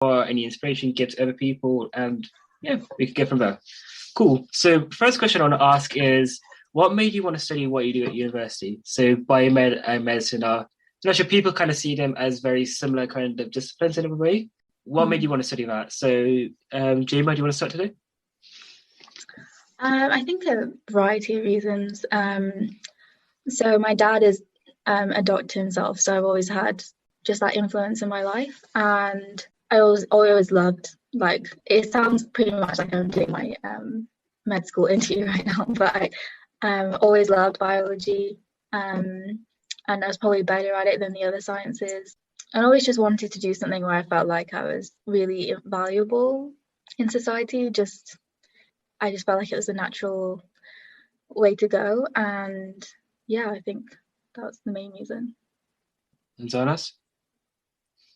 or any inspiration you give to other people, and yeah, we can go from there. Cool. So first question I want to ask is, what made you want to study what you do at university? So biomed and medicine are, I'm not sure, people kind of see them as very similar kind of disciplines in a way. What made you want to study that? So, Jema, do you want to start today? I think a variety of reasons. So my dad is a doctor himself, so I've always had just that influence in my life, and I always loved, like, it sounds pretty much like I'm doing my med school interview right now, but I always loved biology, and I was probably better at it than the other sciences. I always just wanted to do something where I felt like I was really valuable in society. I just felt like it was a natural way to go, and yeah, I think that's the main reason. And Zonas?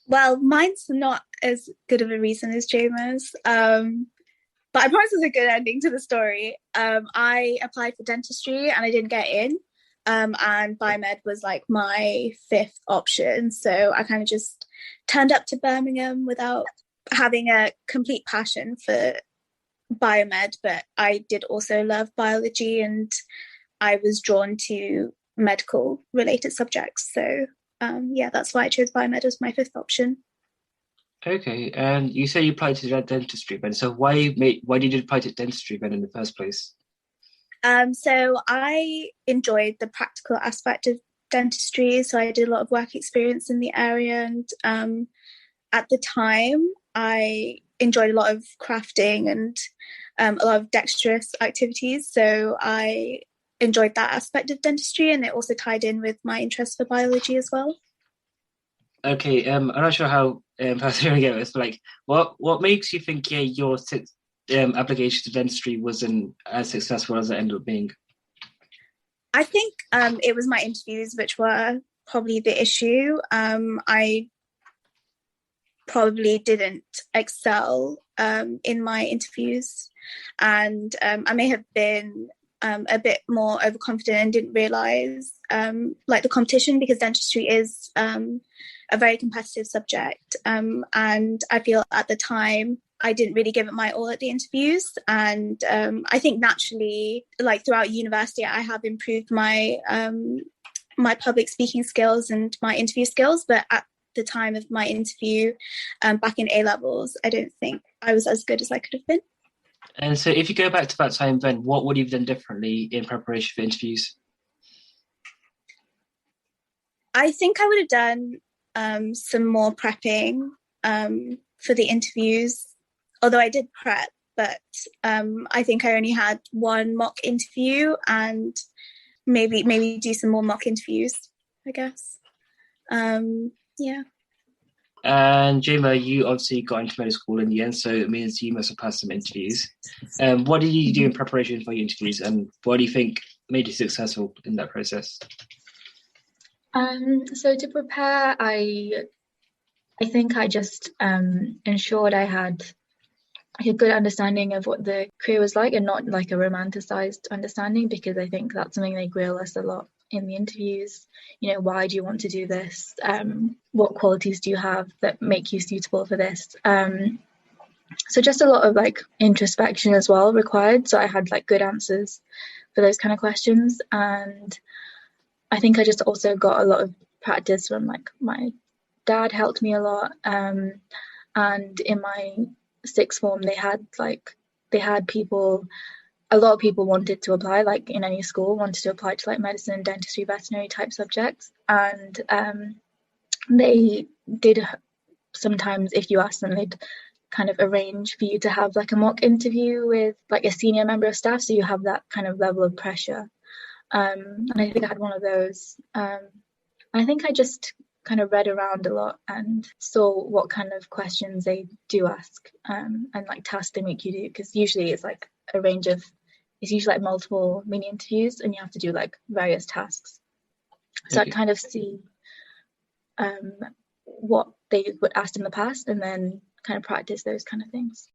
Well, mine's not as good of a reason as Jama's, but I promise there's a good ending to the story. I applied for dentistry and I didn't get in, and biomed was like my fifth option. So I kind of just turned up to Birmingham without having a complete passion for biomed, but I did also love biology, and I was drawn to medical related subjects. So yeah, that's why I chose biomed as my fifth option. Okay, and you say you applied to dentistry, Ben. So why did you apply to dentistry, Ben, in the first place? So I enjoyed the practical aspect of dentistry. So I did a lot of work experience in the area, and at the time I enjoyed a lot of crafting and a lot of dexterous activities. So I enjoyed that aspect of dentistry, and it also tied in with my interest for biology as well. Okay, I'm not sure how fast you're going to get this, but like, what makes you think your application to dentistry wasn't as successful as it ended up being? I think it was my interviews which were probably the issue. I probably didn't excel in my interviews, and I may have been a bit more overconfident and didn't realise like the competition, because dentistry is a very competitive subject, and I feel at the time I didn't really give it my all at the interviews, and I think naturally, like throughout university, I have improved my my public speaking skills and my interview skills, but at the time of my interview back in A levels, I don't think I was as good as I could have been. And so if you go back to that time then, what would you have done differently in preparation for interviews? I think I would have done some more prepping for the interviews, although I did prep, but I think I only had one mock interview, and maybe do some more mock interviews, I guess. Yeah. And Jema, you obviously got into medical school in the end, so it means you must have passed some interviews. What did you do in preparation for your interviews, and what do you think made you successful in that process? So to prepare, I think I just ensured I had a good understanding of what the career was like, and not like a romanticized understanding, because I think that's something they grill us a lot in the interviews. You know, why do you want to do this? What qualities do you have that make you suitable for this? So just a lot of like introspection as well required. So I had like good answers for those kind of questions, and I think I just also got a lot of practice from like my dad helped me a lot, and in my sixth form they had people, a lot of people wanted to apply, like in any school wanted to apply to like medicine, dentistry, veterinary type subjects, and they did sometimes, if you ask them, they'd kind of arrange for you to have like a mock interview with like a senior member of staff, so you have that kind of level of pressure. And I think I had one of those. I think I just kind of read around a lot and saw what kind of questions they do ask, and like tasks they make you do, because usually it's like a range of, it's usually like multiple mini interviews and you have to do like various tasks. So I kind of see what they would ask in the past and then kind of practice those kind of things.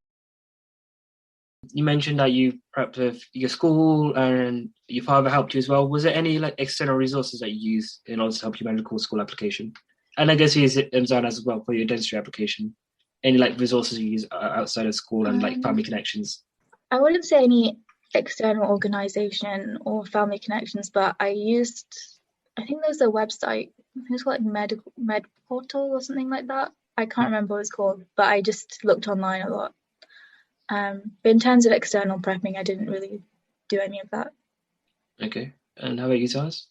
You mentioned that you prepped with your school and your father helped you as well. Was there any like external resources that you used in order to help your medical school application? And I guess you use it as well for your dentistry application. any like resources you use outside of school and like family connections? I wouldn't say any external organization or family connections, but I think there's a website, I think it's called like Med Portal or something like that. I can't remember what it's called, but I just looked online a lot. But in terms of external prepping, I didn't really do any of that. Okay. And how about you, Thomas?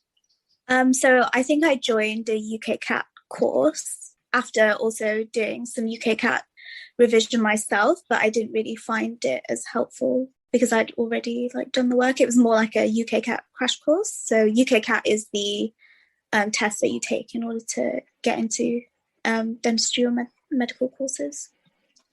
So I think I joined a UK CAT course after also doing some UK CAT revision myself, but I didn't really find it as helpful because I'd already like done the work. It was more like a UK CAT crash course. So UK CAT is the test that you take in order to get into dentistry or medical courses.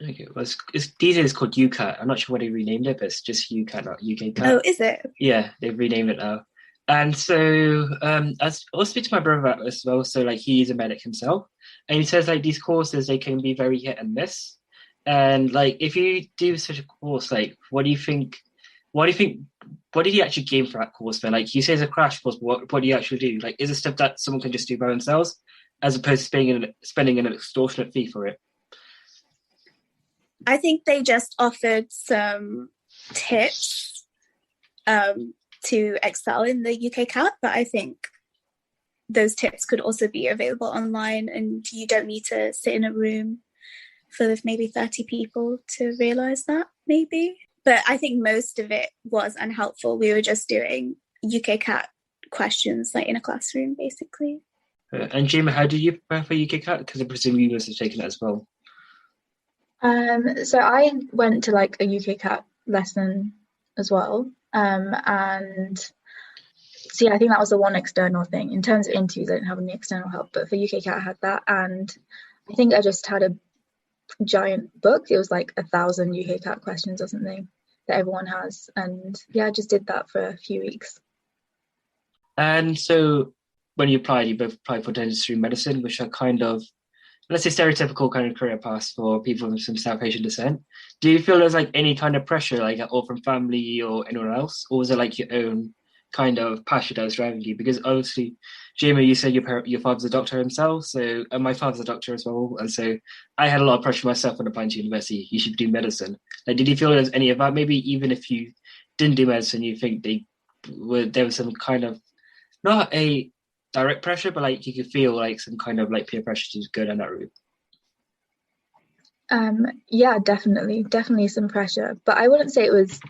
Okay, well, it's these days called UCAT. I'm not sure why they renamed it, but it's just UCAT, not UK CAT. Oh, is it? Yeah, they've renamed it now. And so I'll speak to my brother about this as well. So like he's a medic himself, and he says like these courses they can be very hit and miss. And like if you do such a course, like what do you think? What did you actually gain for that course? Then like you say it's a crash course, but what do you actually do? Like is it stuff that someone can just do by themselves, as opposed to spending an extortionate fee for it? I think they just offered some tips to excel in the UK CAT, but I think those tips could also be available online, and you don't need to sit in a room full of maybe 30 people to realise that, maybe. But I think most of it was unhelpful. We were just doing UK CAT questions like in a classroom, basically. And Jamie, how did you prepare for UK CAT? Because I presume you must have taken it as well. So I went to like a UK CAT lesson as well. And so yeah, I think that was the one external thing. In terms of interviews, I didn't have any external help, but for UK CAT I had that. And I think I just had a giant book. It was like 1,000 UK CAT questions or something that everyone has. And yeah, I just did that for a few weeks. And so when you both applied for dentistry and medicine, which are kind of, let's say, stereotypical kind of career paths for people from some South Asian descent. Do you feel there's like any kind of pressure, like or from family or anyone else, or was it like your own kind of passion that was driving you? Because obviously, Jamie, you said your father's a doctor himself, so and my father's a doctor as well, and so I had a lot of pressure myself when applying to university. You should do medicine. Like, did you feel there's any of that? Maybe even if you didn't do medicine, you think there was some kind of not a direct pressure, but like you could feel like some kind of like peer pressure to go down that route. Yeah, definitely some pressure, but I wouldn't say it was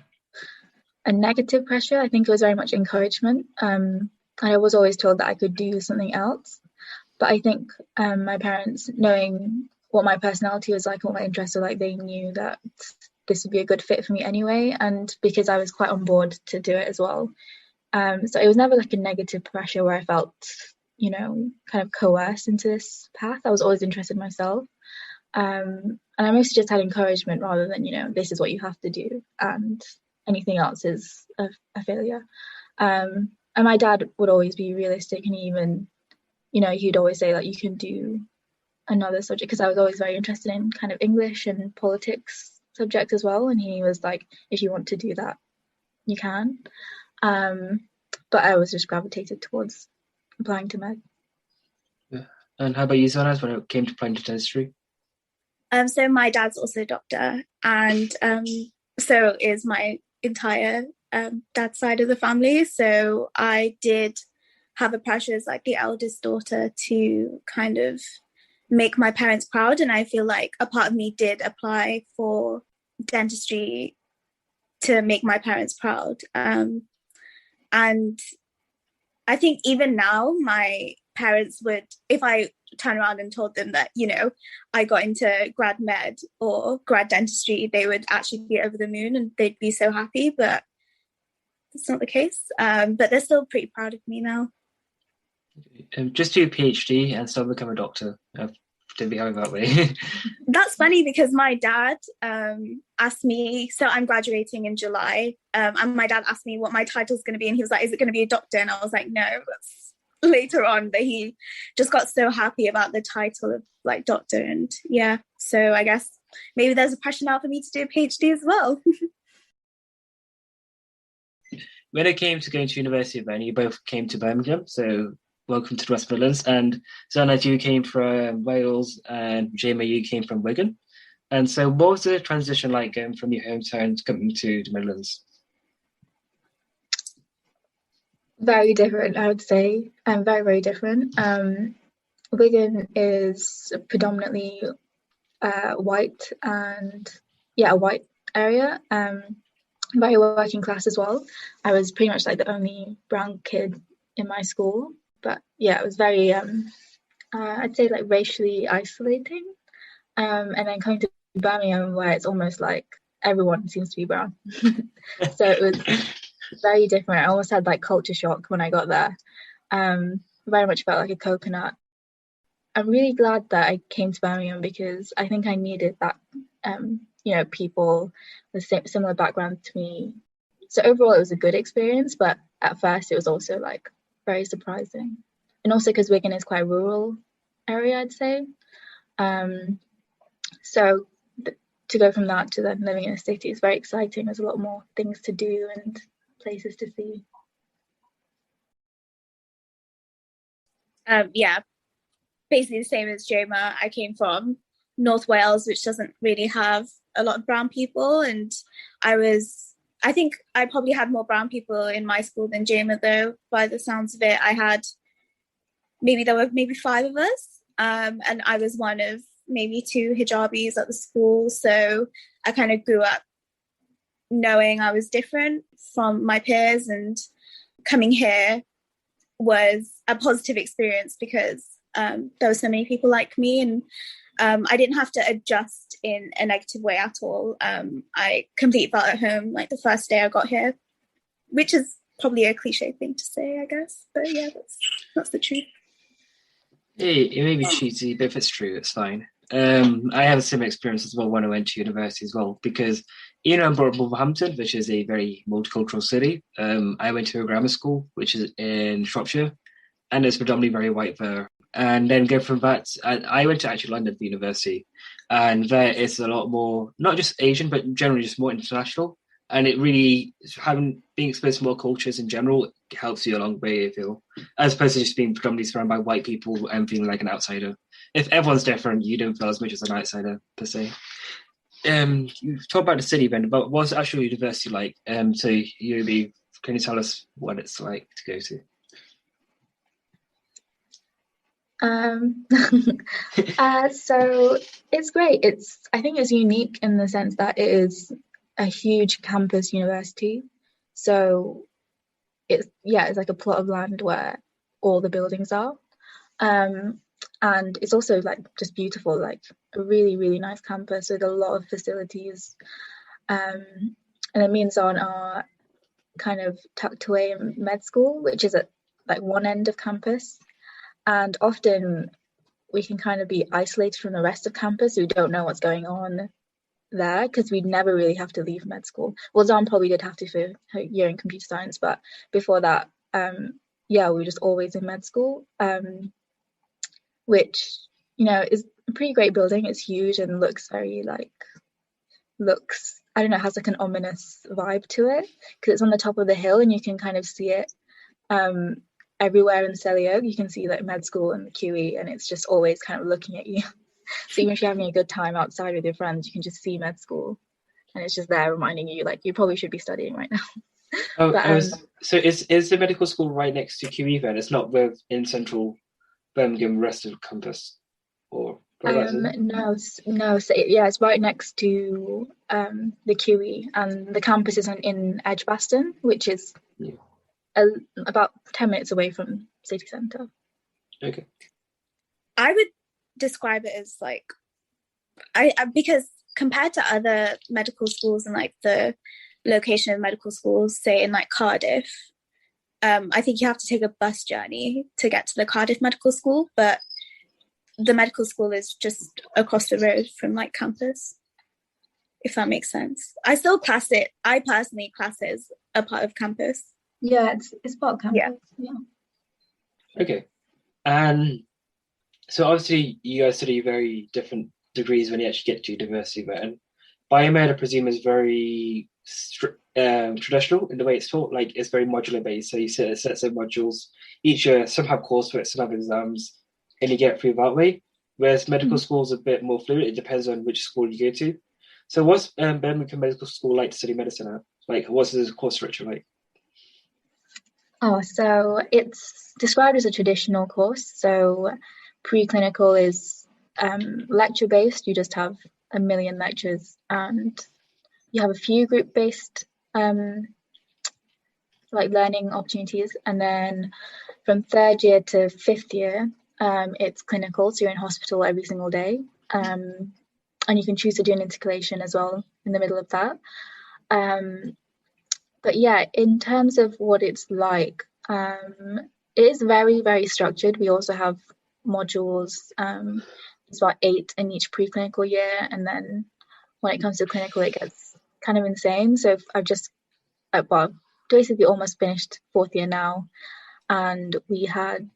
a negative pressure. I think it was very much encouragement. And I was always told that I could do something else, but I think my parents, knowing what my personality was like and what my interests were like, they knew that this would be a good fit for me anyway, and because I was quite on board to do it as well. So it was never like a negative pressure where I felt, kind of coerced into this path. I was always interested myself. And I mostly just had encouragement rather than, this is what you have to do and anything else is a failure. And my dad would always be realistic, and he even, he'd always say that you can do another subject, because I was always very interested in kind of English and politics subjects as well. And he was like, if you want to do that, you can. But I was just gravitated towards applying to med. Yeah. And how about you, Zanas, when it came to applying to dentistry? So my dad's also a doctor, and so is my entire dad's side of the family. So I did have a pressure as like the eldest daughter to kind of make my parents proud, and I feel like a part of me did apply for dentistry to make my parents proud. And I think even now, my parents would, if I turn around and told them that, I got into grad med or grad dentistry, they would actually be over the moon and they'd be so happy, but that's not the case. But they're still pretty proud of me now. Just do a PhD and still become a doctor. To be going that way. That's funny because my dad asked me, so I'm graduating in July, and my dad asked me what my title's going to be, and he was like, is it going to be a doctor? And I was like, no, that's later on. But he just got so happy about the title of like doctor, and yeah, so I guess maybe there's a pressure now for me to do a PhD as well. When it came to going to university, then you both came to Birmingham, so welcome to the West Midlands. And Zana, you came from Wales, and Jamie, you came from Wigan. And so what was the transition like going from your hometown to coming to the Midlands? Very different, I would say. Very, very different. Wigan is predominantly white and a white area. Very working class as well. I was pretty much like the only brown kid in my school, but yeah, it was very I'd say like racially isolating. And then coming to Birmingham, where it's almost like everyone seems to be brown, so it was very different. I almost had like culture shock when I got there. Very much felt like a coconut. I'm really glad that I came to Birmingham because I think I needed that, people with similar background to me. So overall, it was a good experience, but at first it was also like very surprising. And also because Wigan is quite a rural area, I'd say. So to go from that to then living in a city is very exciting. There's a lot more things to do and places to see. Yeah, basically the same as Joma. I came from North Wales, which doesn't really have a lot of brown people, and I think I probably had more brown people in my school than Joma, though. By the sounds of it, there were maybe 5 of us, and I was one of maybe 2 hijabis at the school, so I kind of grew up knowing I was different from my peers, and coming here was a positive experience because there were so many people like me, and I didn't have to adjust in a negative way at all. I completely felt at home like the first day I got here, which is probably a cliche thing to say, I guess, but yeah, that's the truth. It may be cheesy, but if it's true, it's fine. I had a similar experience as well when I went to university as well, because I'm brought up in Wolverhampton, which is a very multicultural city. I went to a grammar school, which is in Shropshire, and it's predominantly very white there. And then go from that, I went to actually London for university, and there it's a lot more, not just Asian, but generally just more international. And it really, being exposed to more cultures in general helps you along the way, I feel, as opposed to just being predominantly surrounded by white people and feeling like an outsider. If everyone's different, you don't feel as much as an outsider, per se. You talk about the city, Ben, but what's actually university like? Can you tell us what it's like to go to? So it's great. I think it's unique in the sense that it is a huge campus university. So it's like a plot of land where all the buildings are. And it's also like just beautiful, like a really, really nice campus with a lot of facilities. And then me and Zon are kind of tucked away in med school, which is at like one end of campus. And often we can kind of be isolated from the rest of campus. We don't know what's going on there because we never really have to leave med school. Well, Zon probably did have to for her year in computer science, but before that, we were just always in med school, which, is a pretty great building. It's huge and looks very I don't know, has like an ominous vibe to it because it's on the top of the hill and you can kind of see it everywhere in Selly Oak. You can see like med school and the QE, and it's just always kind of looking at you. So even if you're having a good time outside with your friends, you can just see med school, and it's just there reminding you like you probably should be studying right now. So is the medical school right next to QE then? It's not in central Birmingham, rest of campus, or no. So it's right next to the QE, and the campus is in Edgbaston, which is about 10 minutes away from city centre. Okay. I would describe it as like I because compared to other medical schools and like the location of medical schools, say in like Cardiff, I think you have to take a bus journey to get to the Cardiff Medical School, but the medical school is just across the road from like campus, if that makes sense. I personally class it as a part of campus. Yeah, it's part of campus. Yeah. Okay. And so obviously you guys study very different degrees when you actually get to university, but biomed, I presume, is very traditional in the way it's taught. Like it's very modular based, so you set a set of modules each year. Some have coursework, some have exams, and you get through that way. whereas medical school is a bit more fluid. It depends on which school you go to. So what's Birmingham Medical School like to study medicine at? Like, what's the course structure like? Oh, so it's described as a traditional course. So preclinical is lecture-based. You just have a million lectures, and you have a few group-based like learning opportunities. And then from third year to fifth year, it's clinical. So you're in hospital every single day. And you can choose to do an intercalation as well in the middle of that. But yeah, in terms of what it's like, it is very, very structured. We also have modules. It's about 8 in each preclinical year. And then when it comes to clinical, it gets kind of insane. So I've just, well, basically almost finished fourth year now. And we had,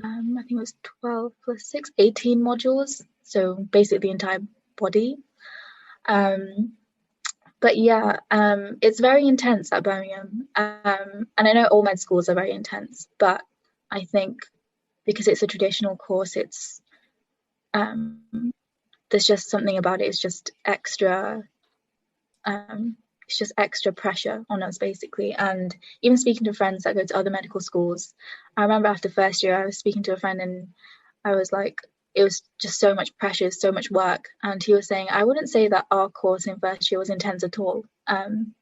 I think it was 12 plus 6, 18 modules. So basically the entire body. But yeah, it's very intense at Birmingham. And I know all med schools are very intense, but I think because it's a traditional course, it's there's just something about it. It's just extra pressure on us basically. And even speaking to friends that go to other medical schools, I remember after first year I was speaking to a friend and I was like, it was just so much pressure, so much work. And he was saying, I wouldn't say that our course in first year was intense at all. And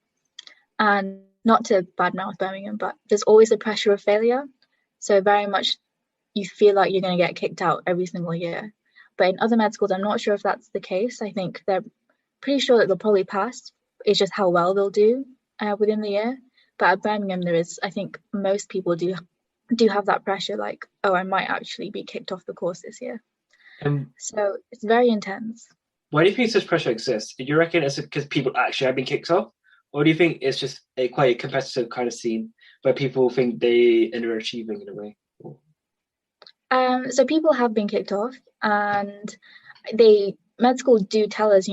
not to badmouth Birmingham, but there's always the pressure of failure. So very much you feel like you're going to get kicked out every single year. But in other med schools, I'm not sure if that's the case. I think they're pretty sure that they'll probably pass. It's just how well they'll do within the year. But at Birmingham, there is, I think most people do have that pressure, like, oh, I might actually be kicked off the course this year. So it's very intense. Why do you think such pressure exists? Do you reckon it's because people actually have been kicked off? Or do you think it's just quite a competitive kind of scene where people think they are achieving in a way? So people have been kicked off, and med school do tell us,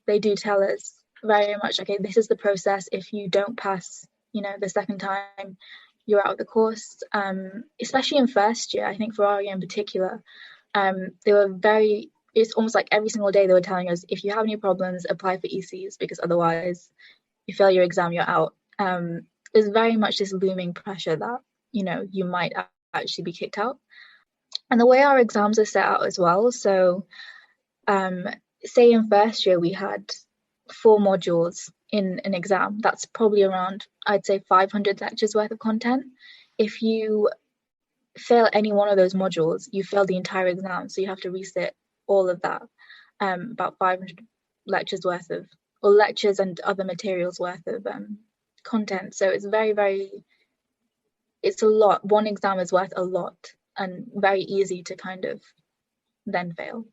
they do tell us very much, okay, this is the process. If you don't pass, the second time, you're out of the course. Especially in first year, I think for our year in particular, they were it's almost like every single day they were telling us, if you have any problems, apply for ECs, because otherwise you fail your exam, you're out. There's very much this looming pressure that, you might actually be kicked out. And the way our exams are set out as well. So say in first year we had 4 modules in an exam. That's probably around, I'd say, 500 lectures worth of content. If you fail any one of those modules, you fail the entire exam. So you have to resit all of that, about 500 lectures worth of, or lectures and other materials worth of content. So it's very, very, it's a lot. One exam is worth a lot and very easy to kind of then fail.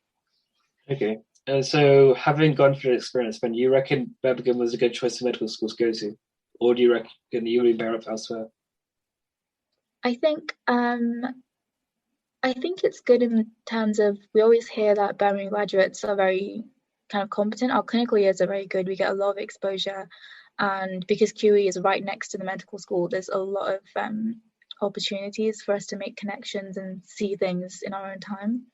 Okay. So having gone through the experience, Ben, you reckon Birmingham was a good choice for medical schools to go to? Or do you reckon you would be better off elsewhere? I think it's good in terms of, we always hear that Birmingham graduates are very kind of competent. Our clinical years are very good. We get a lot of exposure. And because QE is right next to the medical school, there's a lot of opportunities for us to make connections and see things in our own time.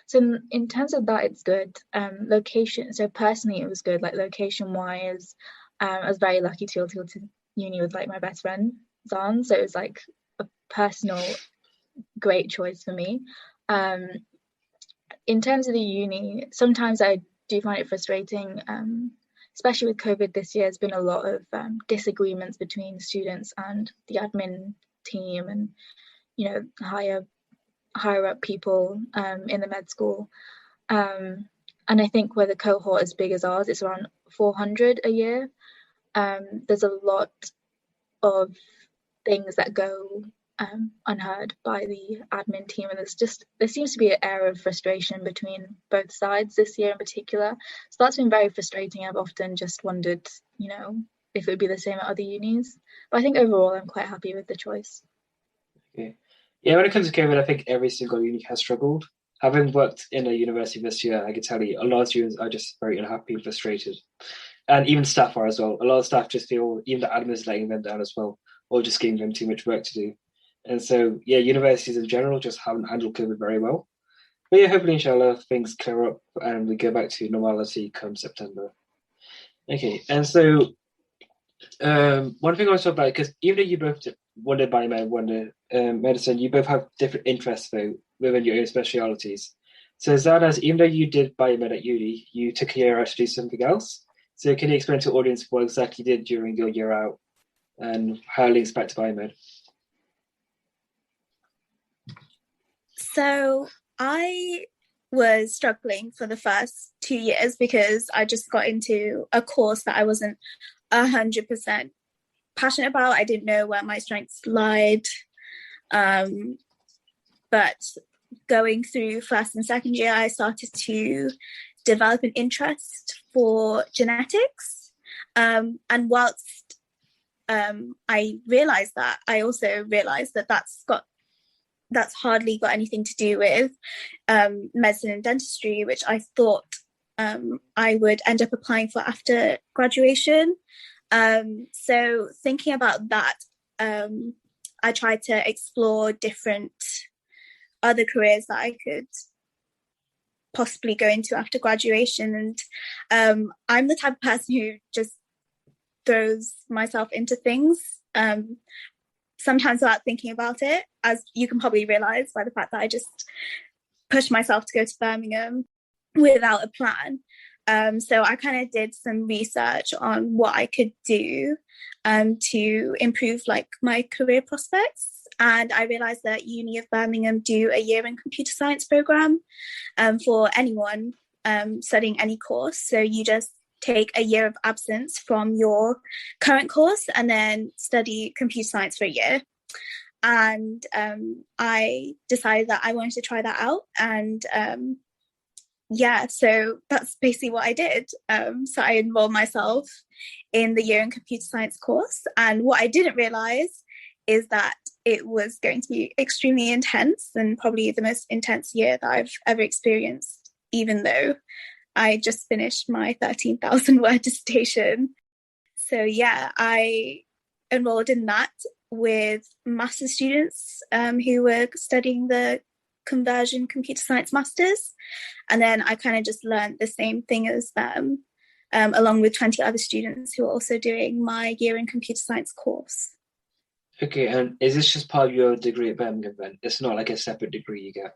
So in terms of that, it's good. Location, so personally it was good, like location-wise. I was very lucky to go to uni with like my best friend, Zan. So it was like a personal great choice for me. In terms of the uni, sometimes I do find it frustrating, especially with COVID this year. There's been a lot of disagreements between students and the admin team and higher up people in the med school, and I think with a cohort as big as ours, it's around 400 a year. There's a lot of things that go unheard by the admin team, and there seems to be an air of frustration between both sides this year in particular. So that's been very frustrating. I've often just wondered, if it would be the same at other unis. But I think overall I'm quite happy with the choice. Okay. Yeah, when it comes to COVID, I think every single uni has struggled. Having worked in a university this year, I can tell you a lot of students are just very unhappy and frustrated. And even staff are as well. A lot of staff just feel even the admin is letting them down as well, or just giving them too much work to do. And so, yeah, universities in general just haven't handled COVID very well. But yeah, hopefully, inshallah, things clear up and we go back to normality come September. Okay, and so one thing I want to talk about, because even though you both one did biomed, one did medicine, you both have different interests though within your own specialities. So Zada's, even though you did biomed at uni, you took a year out to do something else. So can you explain to the audience what exactly you did during your year out and how it links back to biomed? So I was struggling for the first 2 years because I just got into a course that I wasn't 100% passionate about. I didn't know where my strengths lied. But going through first and second year, I started to develop an interest for genetics. And whilst I realized that, I also realized that that's hardly got anything to do with medicine and dentistry, which I thought I would end up applying for after graduation. So thinking about that, I tried to explore different other careers that I could possibly go into after graduation. And I'm the type of person who just throws myself into things, sometimes without thinking about it, as you can probably realize by the fact that I just pushed myself to go to Birmingham without a plan. So I kind of did some research on what I could do to improve like my career prospects. And I realized that Uni of Birmingham do a year in computer science program for anyone studying any course. So you just take a year of absence from your current course and then study computer science for a year. And I decided that I wanted to try that out. And so that's basically what I did. So I enrolled myself in the year in computer science course. And what I didn't realize is that it was going to be extremely intense and probably the most intense year that I've ever experienced, even though I just finished my 13,000 word dissertation. So yeah, I enrolled in that with master's students who were studying the conversion computer science masters. And then I kind of just learned the same thing as them, along with 20 other students who are also doing my year in computer science course. Okay, and is this just part of your degree at Birmingham then? It's not like a separate degree you get?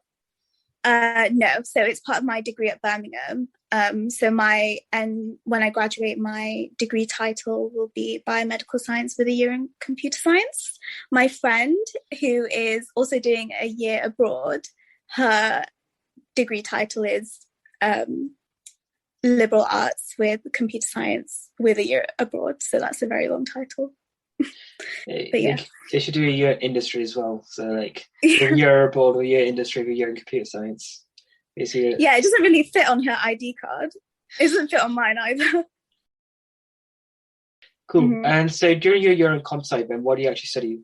No, so it's part of my degree at Birmingham. When I graduate, my degree title will be biomedical science with a year in computer science. My friend, who is also doing a year abroad, her degree title is liberal arts with computer science with a year abroad. So that's a very long title. But yeah, they should do a year industry as well. So like a year abroad, a year industry, a year in computer science. Basically, yeah, it doesn't really fit on her ID card. It doesn't fit on mine either. Cool. Mm-hmm. And so during your year in comp sci, then what do you actually study?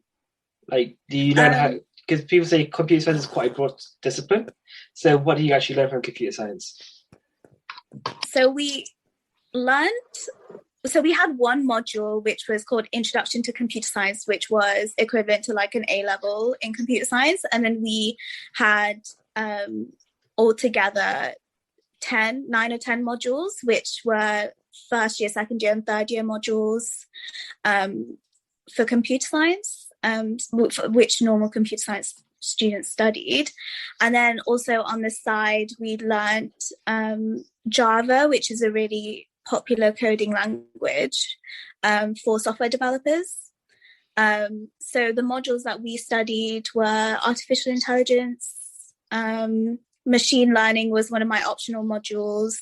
Like, do you learn how? Because people say computer science is quite a broad discipline. So what do you actually learn from computer science? So we had one module which was called Introduction to Computer Science, which was equivalent to like an A-level in computer science. And then we had altogether 9 or 10 modules, which were first year, second year, and third year modules for computer science, which normal computer science students studied. And then also on the side, we learned Java, which is a really popular coding language for software developers. So the modules that we studied were artificial intelligence, machine learning was one of my optional modules.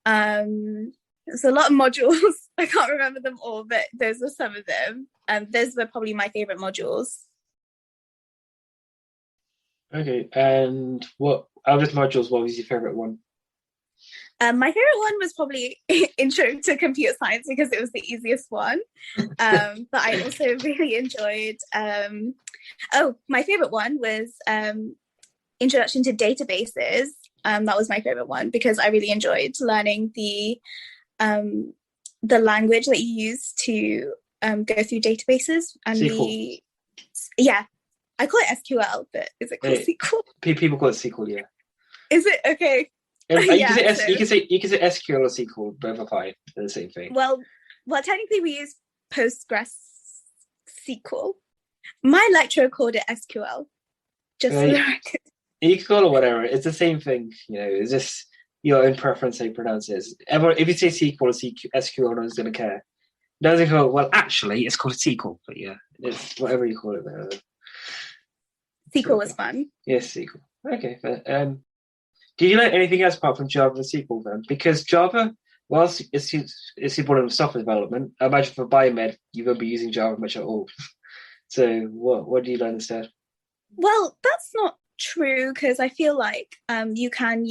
There's a lot of modules. I can't remember them all, but those were some of them. Those were probably my favorite modules. Okay, and what out of those modules, what was your favorite one? My favorite one was probably Intro to Computer Science because it was the easiest one. But I also really enjoyed. My favorite one was Introduction to Databases. That was my favorite one because I really enjoyed learning the language that you use to go through databases and SQL. I call it SQL, but is it called SQL? People call it SQL, yeah. Is it? Okay. You can say SQL or SQL, both apply. They're the same thing. Well, technically we use Postgres SQL. My lecturer called it SQL. Just for the record. You can call it whatever. It's the same thing. It's just your own preference how you pronounce it. If you say SQL or SQL, no one's going to care. No one's going to go, well, actually, it's called a SQL. But yeah, it's whatever you call it there. SQL was fun. Yes, SQL. Okay. But, did you learn anything else apart from Java and SQL then? Because Java, whilst it's important for software development, I imagine for biomed, you won't be using Java much at all. So what do you learn instead? Well, that's not true, because I feel like you can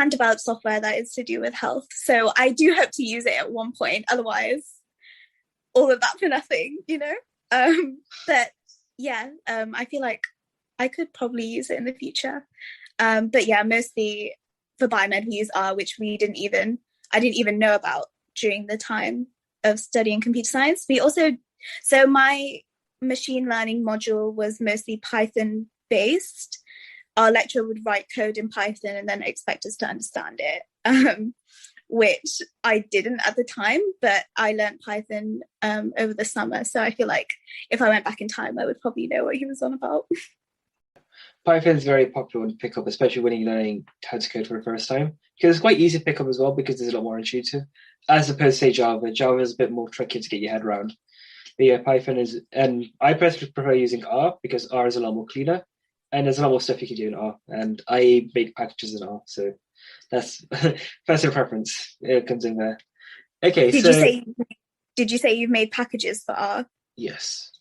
develop software that is to do with health. So I do hope to use it at one point. Otherwise, all of that for nothing, But yeah, I feel like I could probably use it in the future. But yeah, mostly for biomed we use R, which I didn't even know about during the time of studying computer science. So my machine learning module was mostly Python based. Our lecturer would write code in Python and then expect us to understand it, which I didn't at the time, but I learned Python over the summer. So I feel like if I went back in time, I would probably know what he was on about. Python is very popular to pick up, especially when you're learning how to code for the first time, because it's quite easy to pick up as well, because there's a lot more intuitive, as opposed to say Java. Java is a bit more tricky to get your head around. But yeah, Python is, and I personally prefer using R because R is a lot more cleaner, and there's a lot more stuff you can do in R. And I make packages in R, so that's personal preference. It comes in there. Okay. Did you say you've made packages for R? Yes.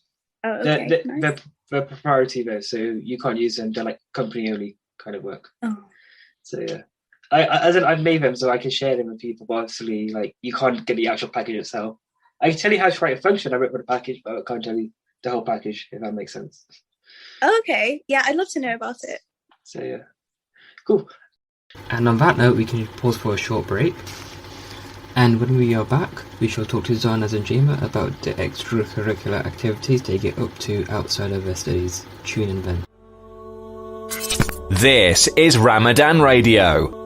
Oh, okay. Nice. They're proprietary though, so you can't use them. They're like company only kind of work. Oh. So yeah, I've made them so I can share them with people. But obviously, like, you can't get the actual package itself. I can tell you how to write a function I wrote for the package, but I can't tell you the whole package, if that makes sense. Okay, yeah, I'd love to know about it. So yeah, cool. And on that note, we can pause for a short break. And when we are back, we shall talk to Zana's and Jima about the extracurricular activities they get up to outside of their studies. Tune in then. This is Ramadan Radio.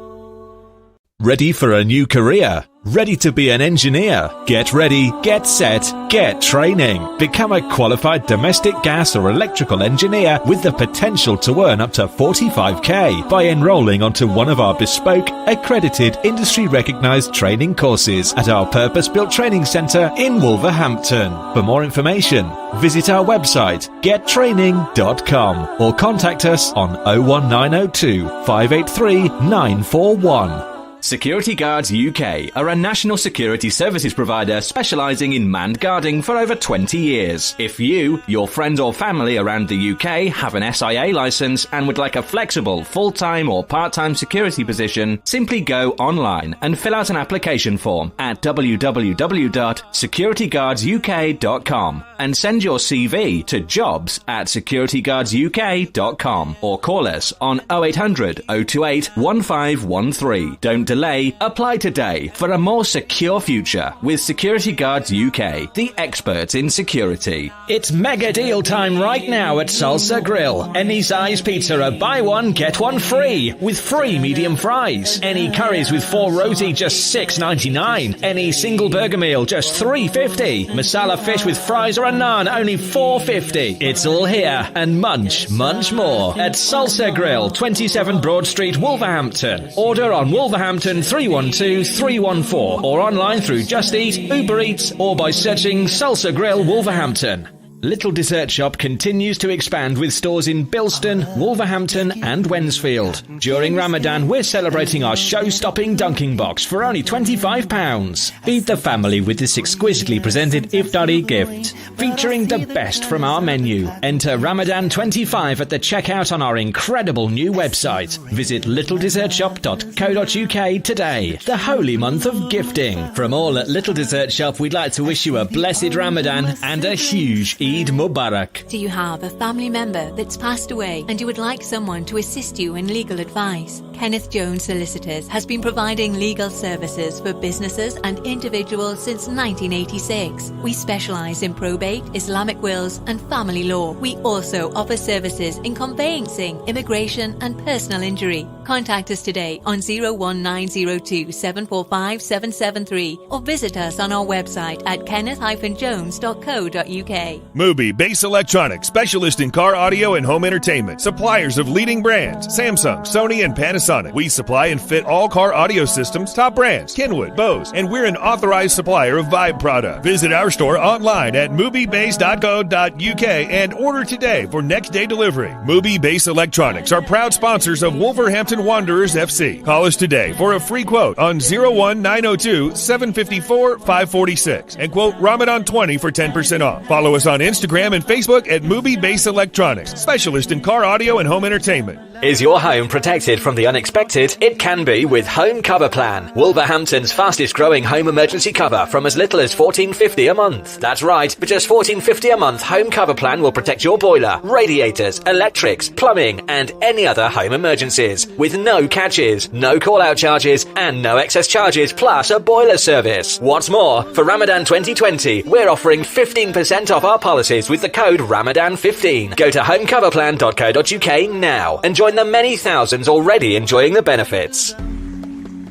Ready for a new career? Ready to be an engineer? Get ready, get set, get training. Become a qualified domestic gas or electrical engineer with the potential to earn up to 45k by enrolling onto one of our bespoke, accredited, industry-recognised training courses at our purpose-built training centre in Wolverhampton. For more information, visit our website gettraining.com or contact us on 01902 583 941. Security Guards UK are a national security services provider specialising in manned guarding for over 20 years. If you, your friends or family around the UK have an SIA licence and would like a flexible, full-time or part-time security position, simply go online and fill out an application form at www.securityguardsuk.com and send your CV to jobs@securityguardsuk.com or call us on 0800 028 1513. Don't delay, apply today for a more secure future with Security Guards UK, the experts in security. It's mega deal time right now at Salsa Grill. Any size pizza, buy one, get one free, with free medium fries. Any curries with 4 roti, just $6.99. Any single burger meal, just $3.50. Masala fish with fries or a naan, only $4.50. It's all here and much more at Salsa Grill, 27 Broad Street, Wolverhampton. Order on Wolverhampton 312-314 or online through Just Eat, Uber Eats or by searching Salsa Grill Wolverhampton. Little Dessert Shop continues to expand with stores in Bilston, Wolverhampton and Wensfield. During Ramadan, we're celebrating our show-stopping dunking box for only £25. Feed the family with this exquisitely presented iftari gift, featuring the best from our menu. Enter Ramadan 25 at the checkout on our incredible new website. Visit littledessertshop.co.uk today. The holy month of gifting. From all at Little Dessert Shop, we'd like to wish you a blessed Ramadan and a huge Eid Mubarak. Do you have a family member that's passed away and you would like someone to assist you in legal advice? Kenneth Jones Solicitors has been providing legal services for businesses and individuals since 1986. We specialise in probate, Islamic wills and family law. We also offer services in conveyancing, immigration and personal injury. Contact us today on 01902 745 773 or visit us on our website at kenneth-jones.co.uk. Mubi Bass Electronics, specialist in car audio and home entertainment. Suppliers of leading brands, Samsung, Sony, and Panasonic. We supply and fit all car audio systems, top brands, Kenwood, Bose, and we're an authorized supplier of Vibe product. Visit our store online at mubibass.co.uk and order today for next day delivery. Mubi Bass Electronics are proud sponsors of Wolverhampton Wanderers FC. Call us today for a free quote on 01902 754 546 and quote Ramadan 20 for 10% off. Follow us on Instagram and Facebook at Mubi Bass Electronics, specialist in car audio and home entertainment. Is your home protected from the unexpected? It can be with Home Cover Plan, Wolverhampton's fastest growing home emergency cover from as little as $14.50 a month. That's right, for just $14.50 a month, Home Cover Plan will protect your boiler, radiators, electrics, plumbing and any other home emergencies with no catches, no call-out charges and no excess charges plus a boiler service. What's more, for Ramadan 2020, we're offering 15% off our policies with the code Ramadan15. Go to homecoverplan.co.uk now and join the many thousands already enjoying the benefits.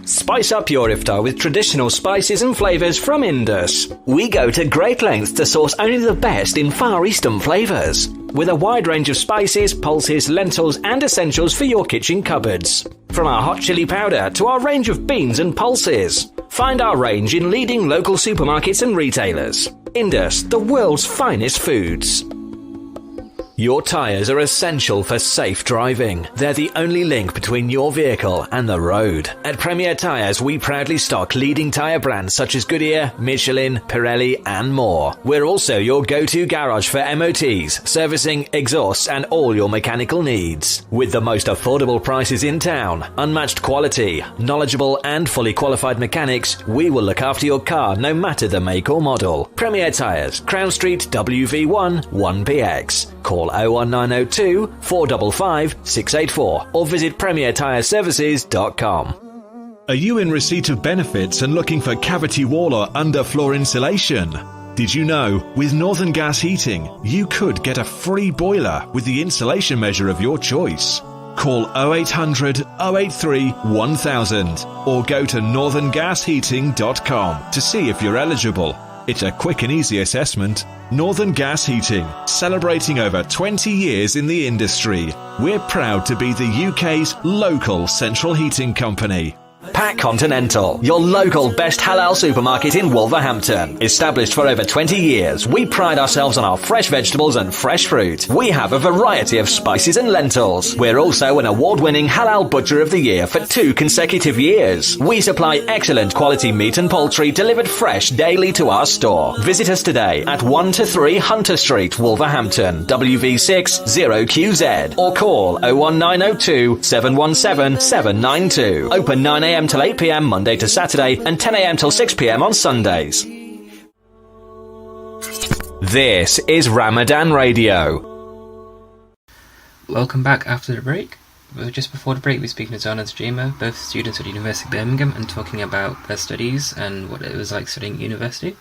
Spice up your iftar with traditional spices and flavours from Indus. We go to great lengths to source only the best in Far Eastern flavours, with a wide range of spices, pulses, lentils and essentials for your kitchen cupboards. From our hot chili powder to our range of beans and pulses. Find our range in leading local supermarkets and retailers. Indus, the world's finest foods. Your tyres are essential for safe driving. They're the only link between your vehicle and the road. At Premier Tyres, we proudly stock leading tyre brands such as Goodyear, Michelin, Pirelli and more. We're also your go-to garage for MOTs, servicing, exhausts and all your mechanical needs. With the most affordable prices in town, unmatched quality, knowledgeable and fully qualified mechanics, we will look after your car no matter the make or model. Premier Tyres, Crown Street, WV1 1PX. Call 01902 455 684 or visit premiertyreservices.com. Are you in receipt of benefits and looking for cavity wall or underfloor insulation? Did you know, with Northern Gas Heating, you could get a free boiler with the insulation measure of your choice? Call 0800 083 1000 or go to northerngasheating.com to see if you're eligible. It's a quick and easy assessment. Northern Gas Heating, celebrating over 20 years in the industry. We're proud to be the UK's local central heating company. Pack Continental, your local best halal supermarket in Wolverhampton. Established for over 20 years, we pride ourselves on our fresh vegetables and fresh fruit. We have a variety of spices and lentils. We're also an award-winning Halal Butcher of the Year for 2 consecutive years. We supply excellent quality meat and poultry delivered fresh daily to our store. Visit us today at 1 to 3 Hunter Street, Wolverhampton, WV6 0QZ, or call 01902 717 792. Open 9am till 8pm Monday to Saturday and 10am till 6pm on Sundays. This is Ramadan Radio. Welcome back after the break. Just before the break, we were speaking to Zana and Jema, both students at the University of Birmingham, and talking about their studies and what it was like studying at university.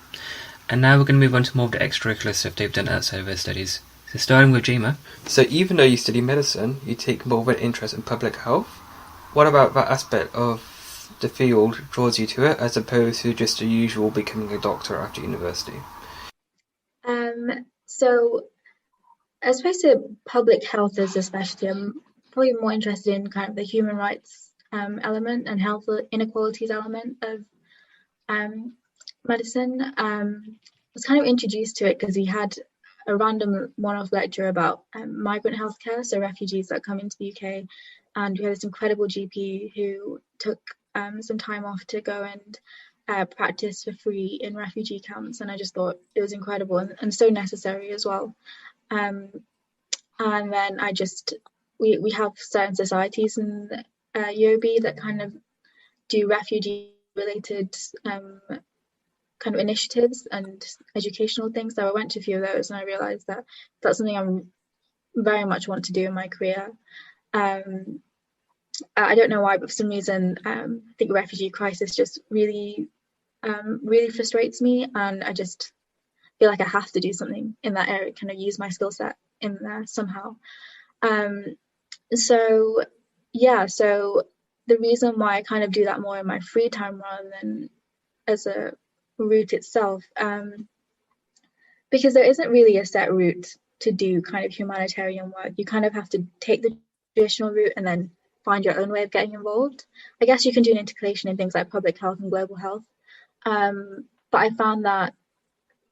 And now we're going to move on to more of the extracurricular stuff they've done outside of their studies. So starting with Jema. So even though you study medicine, you take more of an interest in public health. What about that aspect of the field draws you to it, as opposed to just the usual becoming a doctor after university? So as opposed to public health as a specialty, I'm probably more interested in kind of the human rights element and health inequalities element of medicine. I was kind of introduced to it because we had a random one-off lecture about migrant healthcare, so refugees that come into the UK, and we had this incredible GP who took some time off to go and practice for free in refugee camps, and I just thought it was incredible and so necessary as well. And then we have certain societies in UOB that kind of do refugee related kind of initiatives and educational things, so I went to a few of those and I realized that that's something I very much want to do in my career. I don't know why, but for some reason, I think the refugee crisis just really frustrates me, and I just feel like I have to do something in that area, kind of use my skill set in there somehow. So the reason why I kind of do that more in my free time rather than as a route itself, because there isn't really a set route to do kind of humanitarian work. You kind of have to take the traditional route and then find your own way of getting involved. I guess you can do an intercalation in things like public health and global health, but I found that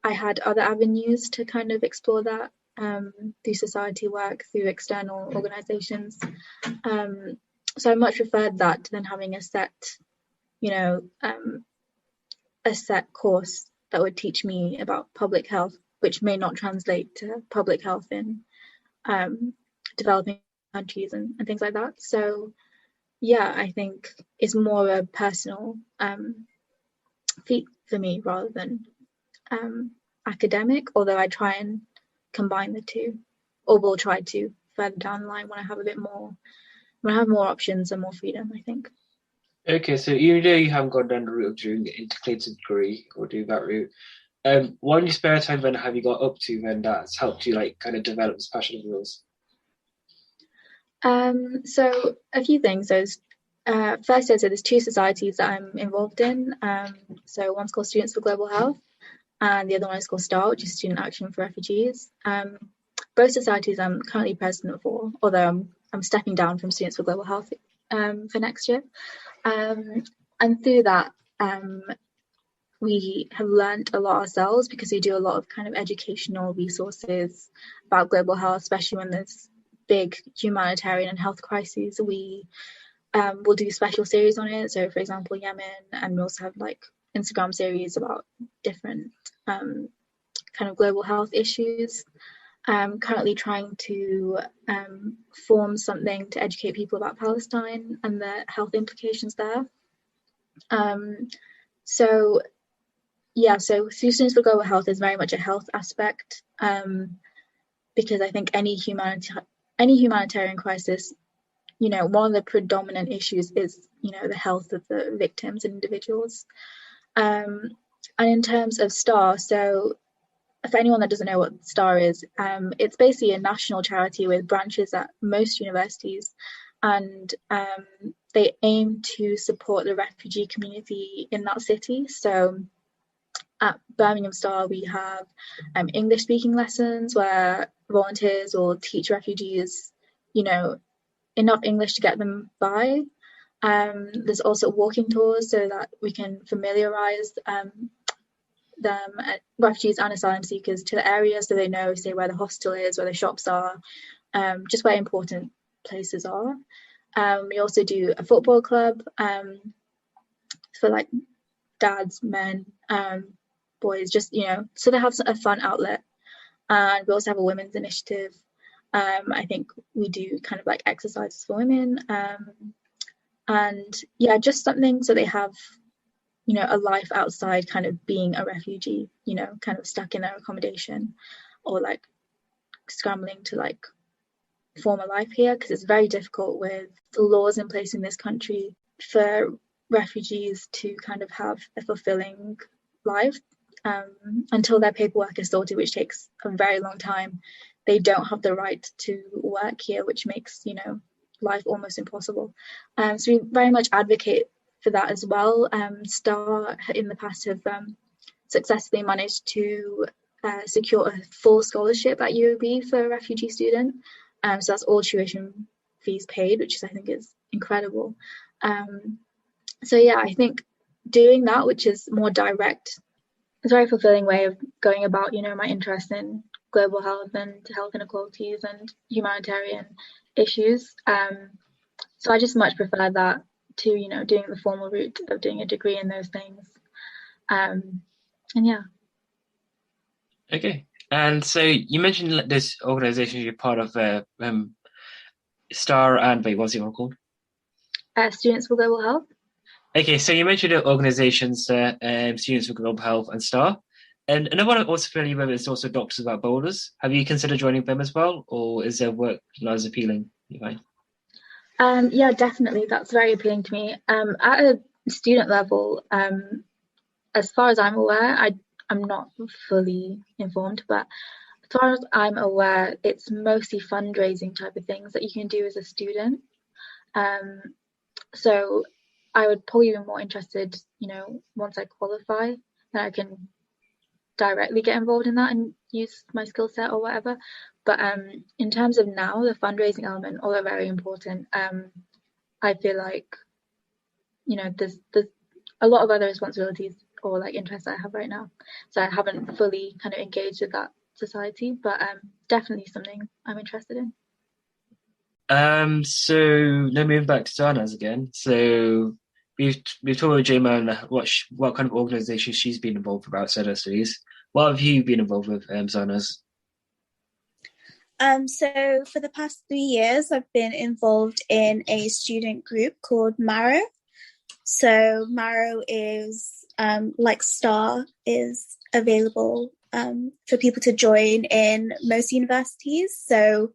I had other avenues to kind of explore that through society work, through external organisations. So I much preferred that than having a set, a set course that would teach me about public health, which may not translate to public health in developing countries and things like that. So yeah, I think it's more a personal feat for me rather than academic, although I try and combine the two, or will try to further down the line when I have a bit more, when I have more options and more freedom, I think. Okay, so even though you haven't gone down the route of doing the intercalated degree or doing that route, what in your spare time then have you got up to then that's helped you like kind of develop this passion of yours? So a few things. First, there's two societies that I'm involved in. So one's called Students for Global Health, and the other one is called STAR, which is Student Action for Refugees. Both societies I'm currently president for, although I'm stepping down from Students for Global Health for next year. And through that, we have learned a lot ourselves because we do a lot of kind of educational resources about global health, especially when there's big humanitarian and health crises. We will do special series on it. So, for example, Yemen, and we also have like Instagram series about different kind of global health issues. Currently trying to form something to educate people about Palestine and the health implications there. So through Students for Global Health is very much a health aspect, because I think any humanitarian crisis, one of the predominant issues is, the health of the victims and individuals. And in terms of STAR, so for anyone that doesn't know what STAR is, it's basically a national charity with branches at most universities, and they aim to support the refugee community in that city. So at Birmingham STAR, we have English speaking lessons where volunteers will teach refugees, enough English to get them by. There's also walking tours so that we can familiarise them, refugees and asylum seekers, to the area so they know, say, where the hostel is, where the shops are, just where important places are. We also do a football club for like dads, men, boys, just, so they have a fun outlet. And we also have a women's initiative. I think we do kind of like exercises for women, and yeah, just something so they have, a life outside kind of being a refugee, kind of stuck in their accommodation or like scrambling to like form a life here, because it's very difficult with the laws in place in this country for refugees to kind of have a fulfilling life until their paperwork is sorted, which takes a very long time. They don't have the right to work here, which makes, life almost impossible. So we very much advocate for that as well. STAR in the past have successfully managed to secure a full scholarship at UOB for a refugee student. So that's all tuition fees paid, which I think is incredible. So yeah, I think doing that, which is more direct, is a very fulfilling way of going about, my interest in global health and health inequalities and humanitarian issues. So I just much prefer that to, doing the formal route of doing a degree in those things. And yeah. Okay. And so you mentioned this organisation you're part of, STAR and, wait, what's it all called? Students for Global Health. Okay, so you mentioned the organisations, Students for Global Health and STAR. And another one I'm also familiar with is also Doctors Without Borders. Have you considered joining them as well, or is their work not as appealing, you find? Yeah, definitely. That's very appealing to me. At a student level, as far as I'm aware, I'm not fully informed, but as far as I'm aware, it's mostly fundraising type of things that you can do as a student. So I would probably be more interested, once I qualify, then I can directly get involved in that and use my skill set or whatever. But in terms of now, the fundraising element, although very important, I feel like, there's a lot of other responsibilities or like interests I have right now. So I haven't fully kind of engaged with that society, but definitely something I'm interested in. So now moving back to Zana's again. So we've talked about Jema and what kind of organisations she's been involved with outside her studies. What have you been involved with, Zana's? So for the past 3 years, I've been involved in a student group called Marrow. So Marrow is, like STAR, is available for people to join in most universities. So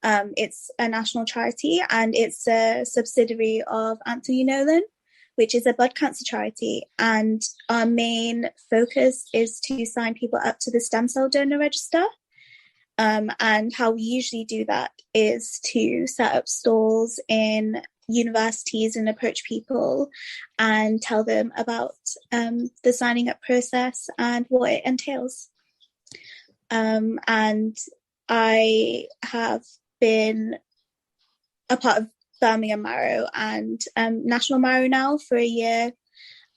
it's a national charity and it's a subsidiary of Anthony Nolan, which is a blood cancer charity. And our main focus is to sign people up to the stem cell donor register. And how we usually do that is to set up stalls in universities and approach people and tell them about the signing up process and what it entails. And I have been a part of Birmingham Marrow and National Marrow now for a year,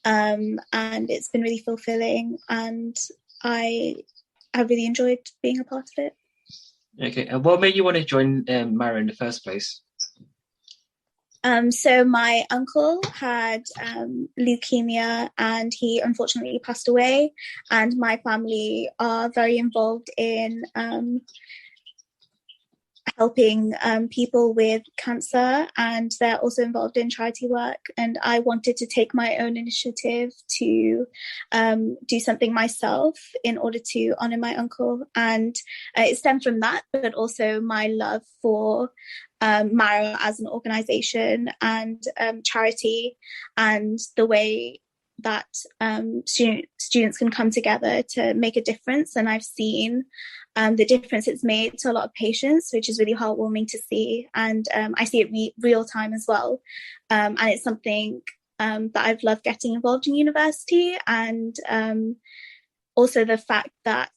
and it's been really fulfilling, and I really enjoyed being a part of it. Okay, and what made you want to join Marrow in the first place? So my uncle had leukemia and he unfortunately passed away, and my family are very involved in helping people with cancer, and they're also involved in charity work. And I wanted to take my own initiative to do something myself in order to honour my uncle. And it stemmed from that, but also my love for Marrow as an organisation and charity, and the way that students can come together to make a difference. And I've seen the difference it's made to a lot of patients, which is really heartwarming to see. And I see it real time as well. And it's something that I've loved getting involved in university. And also the fact that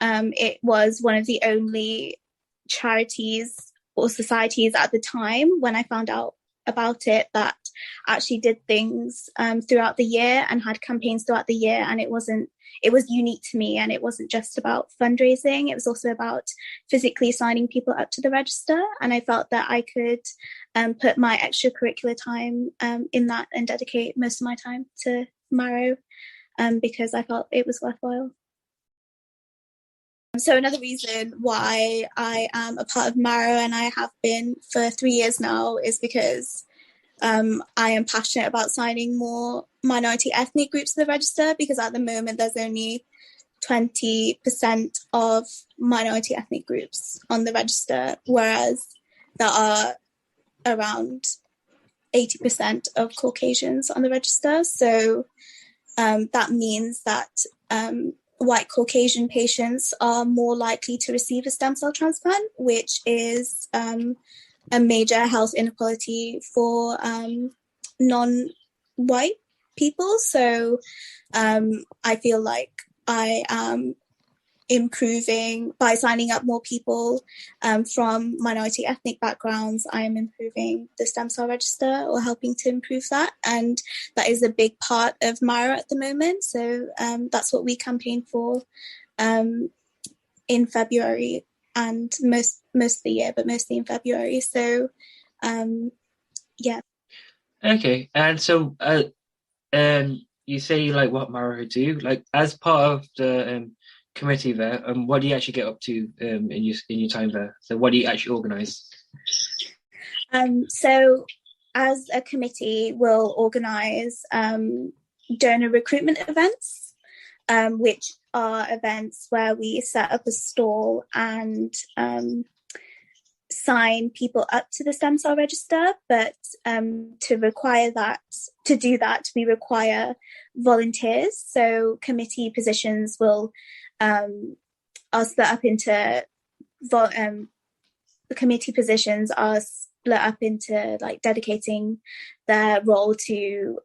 it was one of the only charities or societies at the time when I found out about it that actually did things throughout the year and had campaigns throughout the year. And it was unique to me, and it wasn't just about fundraising, it was also about physically signing people up to the register. And I felt that I could put my extracurricular time in that and dedicate most of my time to Marrow because I felt it was worthwhile. So another reason why I am a part of Marrow, and I have been for 3 years now, is because I am passionate about signing more minority ethnic groups to the register, because at the moment there's only 20% of minority ethnic groups on the register, whereas there are around 80% of Caucasians on the register. So that means that white Caucasian patients are more likely to receive a stem cell transplant, which is a major health inequality for non-white people. So I feel like I am improving by signing up more people from minority ethnic backgrounds. I am improving the stem cell register, or helping to improve that, and that is a big part of Marrow at the moment. So that's what we campaign for in February, and most of the year, but mostly in February. So yeah. Okay, and so you say you like what Marrow do, like as part of the committee there, what do you actually get up to in your time there? So what do you actually organise? So as a committee, we'll organise donor recruitment events, which are events where we set up a stall and sign people up to the stem cell register. But to do that, we require volunteers. So committee positions are split up into committee positions are split up into like dedicating their role to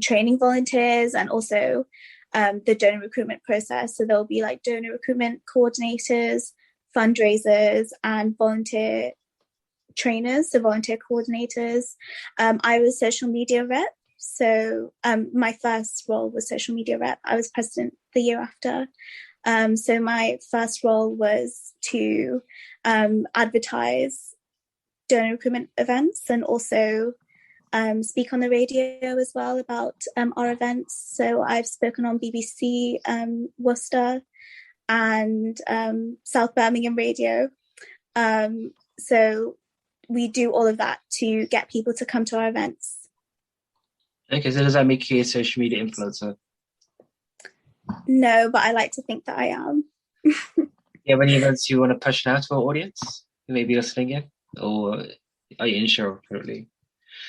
training volunteers and also the donor recruitment process. So there'll be like donor recruitment coordinators, fundraisers, and volunteer trainers, so volunteer coordinators. I was social media rep. So my first role was social media rep. I was president the year after. So my first role was to advertise donor recruitment events and also speak on the radio as well about our events. So I've spoken on BBC Worcester and South Birmingham Radio. So we do all of that to get people to come to our events. Okay, so does that make you a social media influencer? No, but I like to think that I am. Yeah, any events you want to push now to our audience who may be listening in, or are you unsure currently?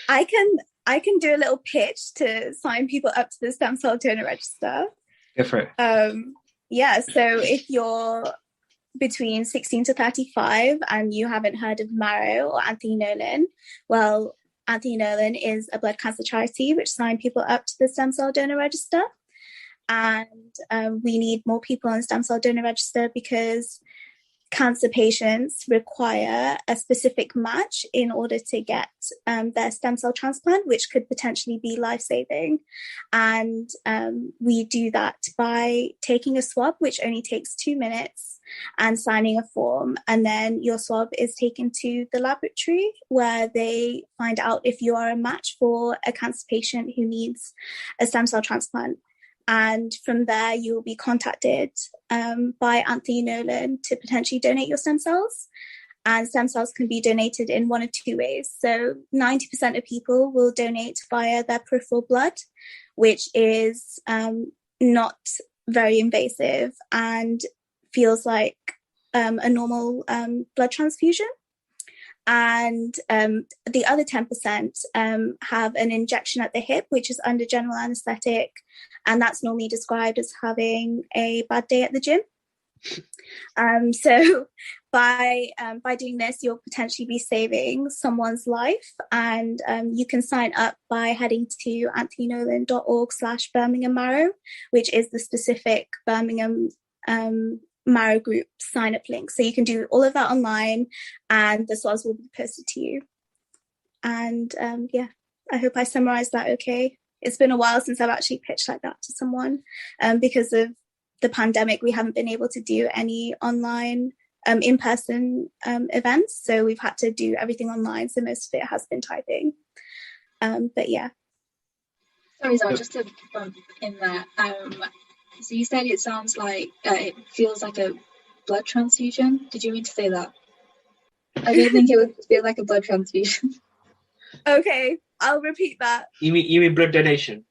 I can do a little pitch to sign people up to the stem cell donor register. Go for it. Yeah, so if you're between 16 to 35 and you haven't heard of Marrow or Anthony Nolan, well, Anthony Nolan is a blood cancer charity which signed people up to the stem cell donor register. And we need more people on the stem cell donor register because cancer patients require a specific match in order to get their stem cell transplant, which could potentially be life-saving. And we do that by taking a swab, which only takes 2 minutes, and signing a form. And then your swab is taken to the laboratory where they find out if you are a match for a cancer patient who needs a stem cell transplant. And from there, you will be contacted by Anthony Nolan to potentially donate your stem cells. And stem cells can be donated in one of two ways. So 90% of people will donate via their peripheral blood, which is not very invasive and feels like a normal blood transfusion. And the other 10% have an injection at the hip, which is under general anesthetic. And that's normally described as having a bad day at the gym. So by doing this, you'll potentially be saving someone's life. And you can sign up by heading to anthonynolan.org/Birmingham Marrow, which is the specific Birmingham Marrow group sign up link. So you can do all of that online and the slides will be posted to you. And yeah, I hope I summarized that okay. It's been a while since I've actually pitched like that to someone. Because of the pandemic, we haven't been able to do any online in-person events. So we've had to do everything online. So most of it has been typing. But yeah. Sorry, Zara, just to bump in there. So you said it sounds like it feels like a blood transfusion. Did you mean to say that? I don't think it would feel like a blood transfusion. Okay, I'll repeat that. You mean blood donation?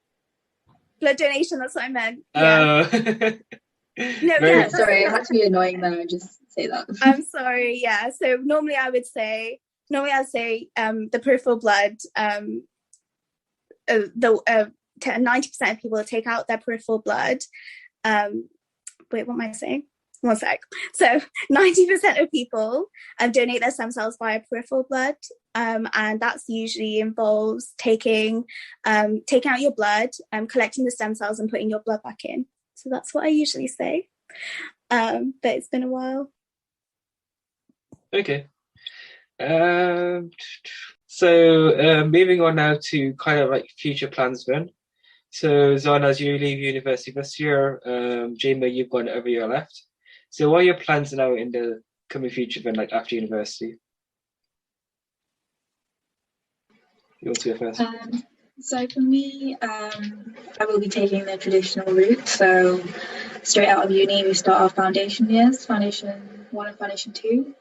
Blood donation, that's what I meant. Yeah. No, yeah, sorry, I had to be annoying there and just say that. I'm sorry, yeah. So normally I would say the peripheral blood, 90% of people take out their peripheral blood. Wait, what am I saying? One sec. So 90% of people donate their stem cells via peripheral blood. And that's usually involves taking out your blood, collecting the stem cells and putting your blood back in. So that's what I usually say. But it's been a while. Okay. So moving on now to kind of like future plans then. So Zana, as you leave university this year, Jema, you've got another year left. So what are your plans now in the coming future then, like after university? You want to go first? So for me, I will be taking the traditional route. So straight out of uni, we start our foundation years, Foundation 1 and Foundation 2,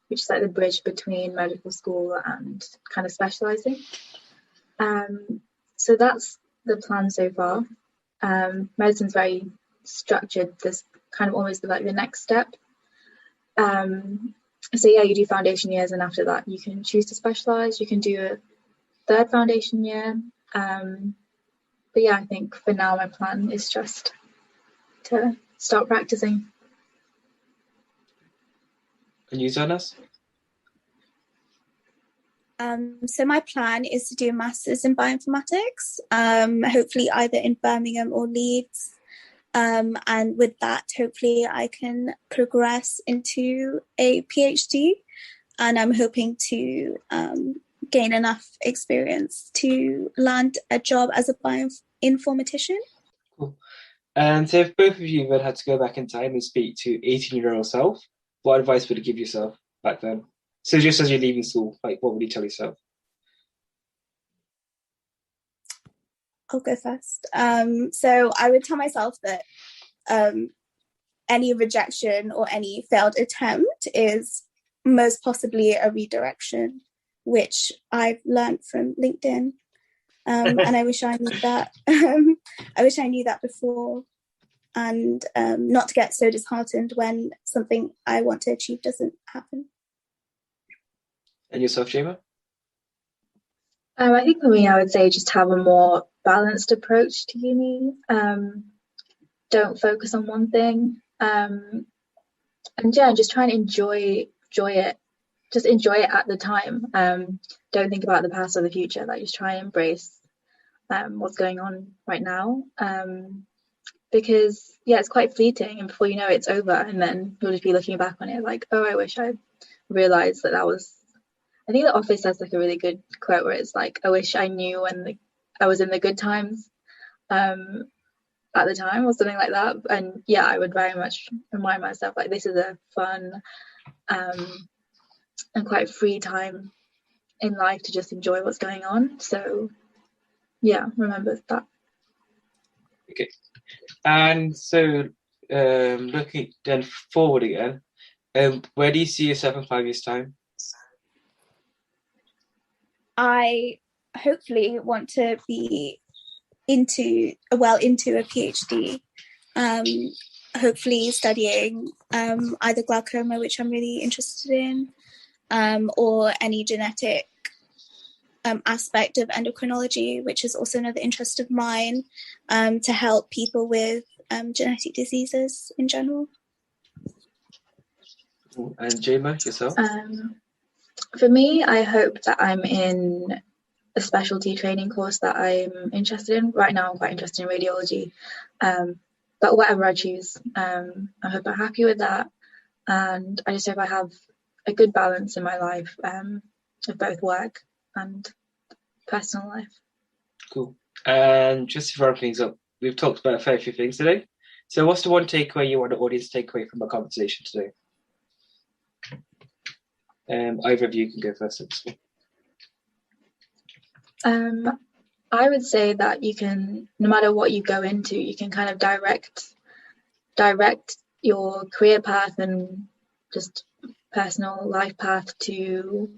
which is like the bridge between medical school and kind of specialising. So that's the plan so far. Medicine's very structured. This kind of almost like the next step. So yeah, you do foundation years, and after that, you can choose to specialise. You can do a third foundation year. But yeah, I think for now my plan is just to start practicing. And you, Zanas? So my plan is to do a master's in bioinformatics, hopefully either in Birmingham or Leeds. And with that, hopefully I can progress into a PhD. And I'm hoping to gain enough experience to land a job as a bioinformatician. Cool. And so if both of you then had to go back in time and speak to 18-year-old self, what advice would you give yourself back then? So just as you're leaving school, like, what would you tell yourself? I'll go first. So I would tell myself that any rejection or any failed attempt is most possibly a redirection, which I've learned from LinkedIn. And I wish I knew that. I wish I knew that before, and not to get so disheartened when something I want to achieve doesn't happen. And yourself, Jema? I think for me, I would say just have a more balanced approach to uni. Don't focus on one thing. And yeah, just try and enjoy it. Just enjoy it at the time. Don't think about the past or the future. Like, just try and embrace what's going on right now. Because yeah, it's quite fleeting, and before you know it, it's over, and then you'll just be looking back on it like, oh, I wish I realized that was. I think The Office has like a really good quote where it's like, I wish I knew when I was in the good times at the time, or something like that. And yeah, I would very much remind myself like, this is a fun and quite free time in life to just enjoy what's going on. So yeah, remember that. Okay. And so looking then forward again, where do you see yourself in 5 years' time? I hopefully want to be into a PhD, hopefully studying either glaucoma, which I'm really interested in, or any genetic aspect of endocrinology, which is also another interest of mine, to help people with genetic diseases in general. And Jema, yourself? For me, I hope that I'm in a specialty training course that I'm interested in. Right now, I'm quite interested in radiology. But whatever I choose, I hope I'm happy with that. And I just hope I have a good balance in my life of both work and personal life. Cool. And just to wrap things up, we've talked about a fair few things today. So what's the one takeaway you want the audience to take away from our conversation today? Either of you can go first. I would say that you can, no matter what you go into, you can kind of direct your career path and just personal life path to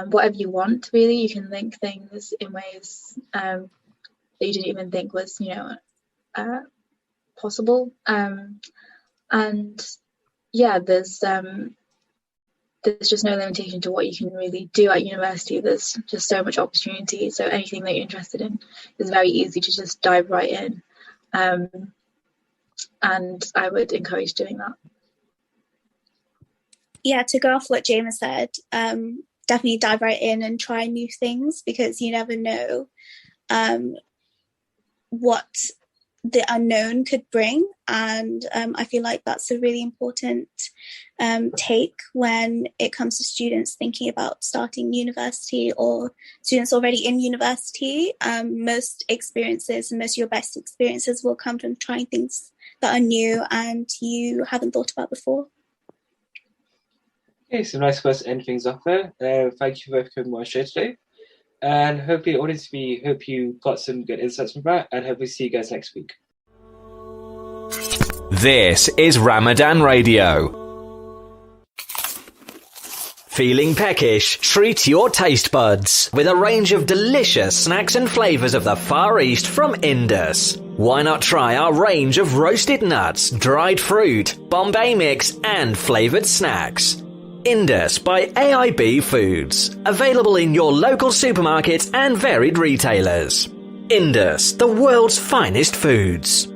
whatever you want. Really, you can link things in ways that you didn't even think was, possible. And yeah, there's just no limitation to what you can really do at university. There's just so much opportunity. So anything that you're interested in is very easy to just dive right in. And I would encourage doing that. Yeah, to go off what James said, definitely dive right in and try new things, because you never know what the unknown could bring. And I feel like that's a really important take when it comes to students thinking about starting university, or students already in university. Most experiences and most of your best experiences will come from trying things that are new and you haven't thought about before. Okay, so nice place to end things off there. Thank you both for coming on our show today. And hopefully, audience, we hope you got some good insights from that, and hope we see you guys next week. This is Ramadan Radio. Feeling peckish? Treat your taste buds with a range of delicious snacks and flavours of the Far East from Indus. Why not try our range of roasted nuts, dried fruit, Bombay mix and flavoured snacks? Indus by AIB Foods. Available in your local supermarkets and varied retailers. Indus, the world's finest foods.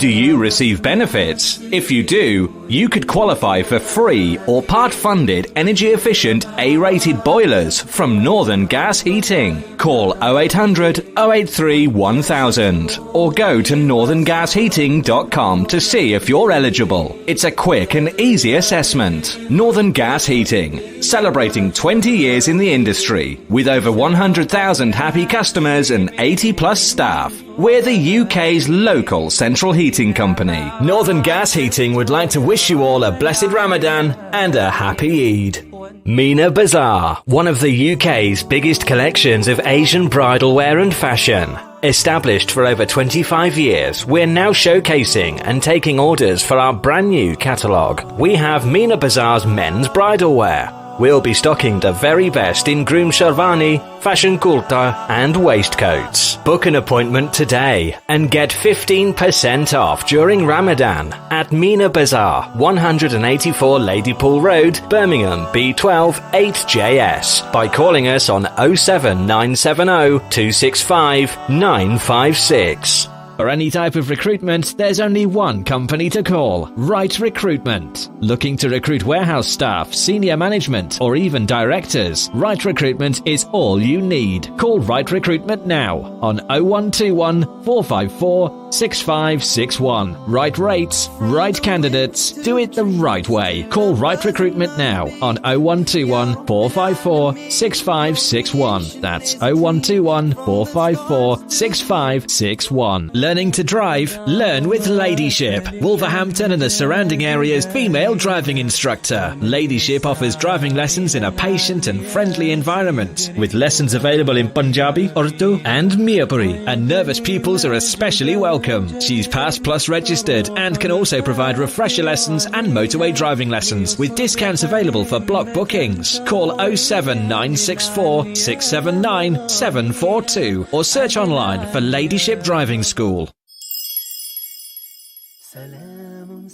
Do you receive benefits? If you do, you could qualify for free or part-funded energy-efficient A-rated boilers from Northern Gas Heating. Call 0800 083 1000 or go to northerngasheating.com to see if you're eligible. It's a quick and easy assessment. Northern Gas Heating, celebrating 20 years in the industry with over 100,000 happy customers and 80-plus staff. We're the UK's local central heating company. Northern Gas Heating would like to wish you all a blessed Ramadan and a happy Eid. Mina Bazaar, one of the UK's biggest collections of Asian bridal wear and fashion. Established for over 25 years, we're now showcasing and taking orders for our brand new catalogue. We have Mina Bazaar's men's bridal wear. We'll be stocking the very best in groom sherwani, fashion kurta and waistcoats. Book an appointment today and get 15% off during Ramadan at Mina Bazaar, 184 Ladypool Road, Birmingham, B12 8JS by calling us on 07970 265 956. For any type of recruitment, there's only one company to call, Right Recruitment. Looking to recruit warehouse staff, senior management, or even directors? Right Recruitment is all you need. Call Right Recruitment now on 0121 454 6561. Right rates, right candidates, do it the right way. Call Right Recruitment now on 0121 454 6561. That's 0121 454 6561. Learning to drive? Learn with Ladyship. Wolverhampton and the surrounding area's female driving instructor. Ladyship offers driving lessons in a patient and friendly environment, with lessons available in Punjabi, Urdu and Mirpuri, and nervous pupils are especially welcome. She's Pass Plus registered and can also provide refresher lessons and motorway driving lessons, with discounts available for block bookings. Call 07964 679 742 or search online for Ladyship Driving School.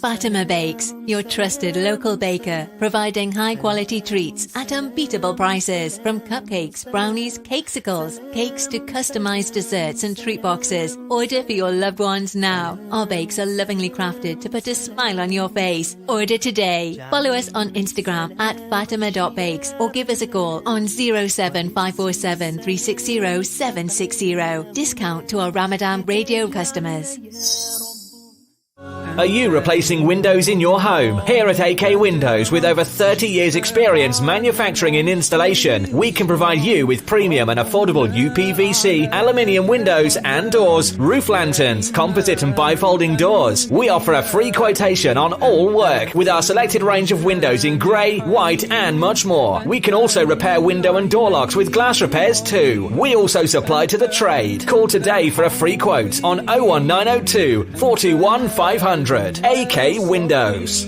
Fatima Bakes, your trusted local baker, providing high-quality treats at unbeatable prices. From cupcakes, brownies, cakesicles, cakes to customized desserts and treat boxes. Order for your loved ones now. Our bakes are lovingly crafted to put a smile on your face. Order today. Follow us on Instagram at fatima.bakes or give us a call on 07547 360 760. Discount to our Ramadan radio customers. Are you replacing windows in your home? Here at AK Windows, with over 30 years experience manufacturing and installation, we can provide you with premium and affordable UPVC, aluminium windows and doors, roof lanterns, composite and bifolding doors. We offer a free quotation on all work with our selected range of windows in grey, white and much more. We can also repair window and door locks with glass repairs too. We also supply to the trade. Call today for a free quote on 01902 421 500. AK Windows.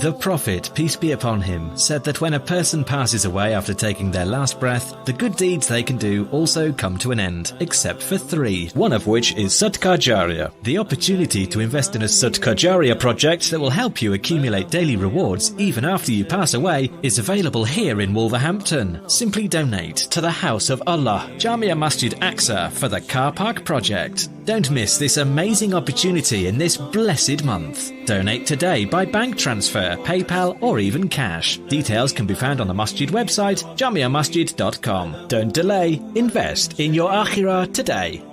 The Prophet, peace be upon him, said that when a person passes away after taking their last breath, the good deeds they can do also come to an end, except for 3, one of which is Sadaqah Jariyah. The opportunity to invest in a Sadaqah Jariyah project that will help you accumulate daily rewards even after you pass away is available here in Wolverhampton. Simply donate to the House of Allah, Jamia Masjid Aqsa, for the car park project. Don't miss this amazing opportunity in this blessed month. Donate today by bank transfer, PayPal or even cash. Details can be found on the Masjid website, jamiamasjid.com. Don't delay, invest in your akhirah today.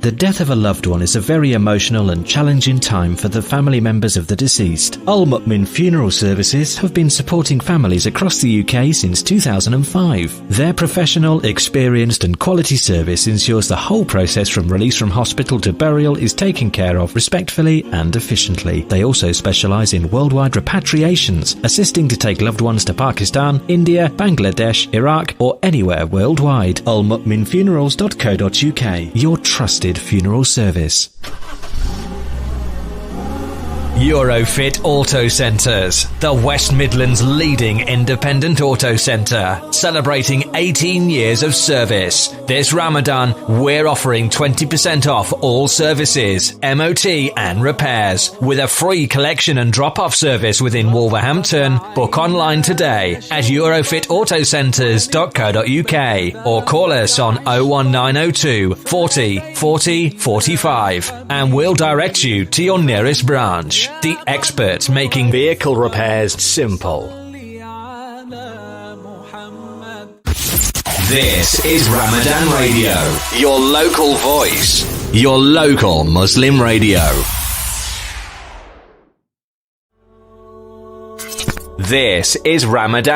The death of a loved one is a very emotional and challenging time for the family members of the deceased. Al Mu'min Funeral Services have been supporting families across the UK since 2005. Their professional, experienced and quality service ensures the whole process from release from hospital to burial is taken care of respectfully and efficiently. They also specialise in worldwide repatriations, assisting to take loved ones to Pakistan, India, Bangladesh, Iraq or anywhere worldwide. almu'minfunerals.co.uk, your trusted funeral service. Eurofit Auto Centres, the West Midlands leading independent auto centre, celebrating 18 years of service. This Ramadan, we're offering 20% off all services, MOT and repairs, with a free collection and drop-off service within Wolverhampton. Book online today at eurofitautocentres.co.uk or call us on 01902 40 40 45 and we'll direct you to your nearest branch. The experts making vehicle repairs simple. This is Ramadan Radio, your local voice, your local Muslim radio. This is Ramadan